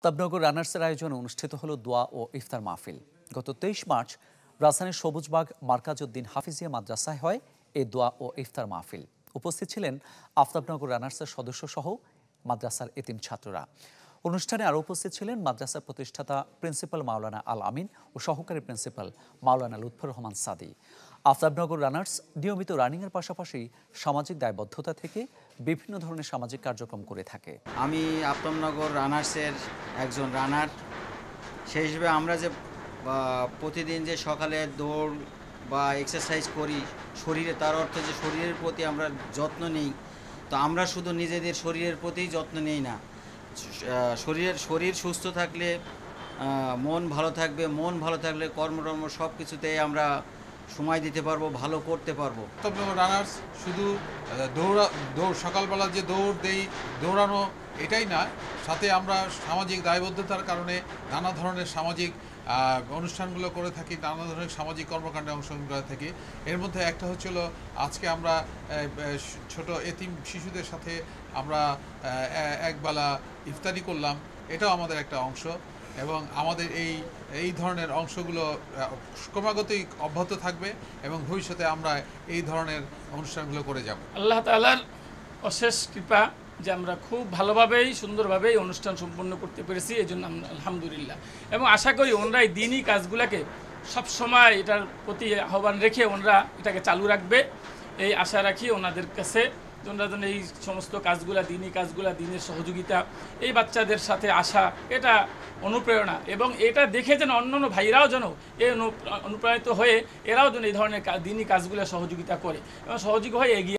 আফতাবনগর রানার্সের আয়োজনে অনুষ্ঠিত হলো দোয়া ও ইফতার মাহফিল। গত 23 মার্চ রাজধানীর সবুজবাগ মার্কাজউদ্দিন হাফিজিয়া মাদ্রাসায় হয় এই দোয়া ও ইফতার মাহফিল। উপস্থিত ছিলেন আফতাবনগর রানার্সের সদস্যসহ মাদ্রাসার এতিম ছাত্ররা। অনুষ্ঠানে আরও উপস্থিত ছিলেন মাদ্রাসার প্রতিষ্ঠাতা প্রিন্সিপাল মাওলানা আল আমিন ও সহকারী প্রিন্সিপাল মাওলানা লুৎফর রহমান সাদি। আফতাবনগর রানার্স নিয়মিত রানিংয়ের পাশাপাশি সামাজিক দায়বদ্ধতা থেকে বিভিন্ন ধরনের সামাজিক কার্যক্রম করে থাকে। আমি আফতাবনগর রানার্সের একজন রানার, সেই হিসেবে আমরা যে প্রতিদিন যে সকালে দৌড় বা এক্সারসাইজ করি শরীরে, তার অর্থ যে শরীরের প্রতি আমরা যত্ন নিই। তো আমরা শুধু নিজেদের শরীরের প্রতিই যত্ন নিই না, শরীর সুস্থ থাকলে মন ভালো থাকবে, মন ভালো থাকলে কর্মটর্ম সব কিছুতেই আমরা সময় দিতে পারবো, ভালো করতে পারবো। আফতাবনগর রানার্স শুধু সকালবেলা যে দৌড়ানো এটাই না, সাথে আমরা সামাজিক দায়বদ্ধতার কারণে নানা ধরনের সামাজিক অনুষ্ঠানগুলো করে থাকি, নানা ধরনের সামাজিক কর্মকাণ্ডে অংশগ্রহণ করে থাকি। এর মধ্যে একটা হচ্ছিল, আজকে আমরা ছোট এতিম শিশুদের সাথে আমরা একবেলা ইফতারি করলাম, এটাও আমাদের একটা অংশ। এবং আমাদের এই ধরনের অংশগুলো ক্রমাগতই অব্যাহত থাকবে এবং ভবিষ্যতে আমরা এই ধরনের অনুষ্ঠানগুলো করে যাব। আল্লাহ তাআলার অশেষ কৃপা যে আমরা খুব ভালোভাবেই সুন্দরভাবেই অনুষ্ঠান সম্পন্ন করতে পেরেছি, এই জন্য আলহামদুলিল্লাহ। এবং আশা করি ওনারা এই দিনই কাজগুলোকে সবসময় এটার প্রতি আহ্বান রেখে ওনারা এটাকে চালু রাখবে, এই আশা রাখি ওনাদের কাছে। ওনারা যেন এই সমস্ত কাজগুলা, দিনই কাজগুলা, দিনের সহযোগিতা, এই বাচ্চাদের সাথে আসা, এটা অনুপ্রেরণা, এবং এটা দেখে যেন অন্যান্য ভাইরাও যেন এই অনুপ্রাণিত হয়ে এরাও যেন এই ধরনের দিনই কাজগুলো সহযোগিতা করে এবং সহযোগী হয়ে এগিয়ে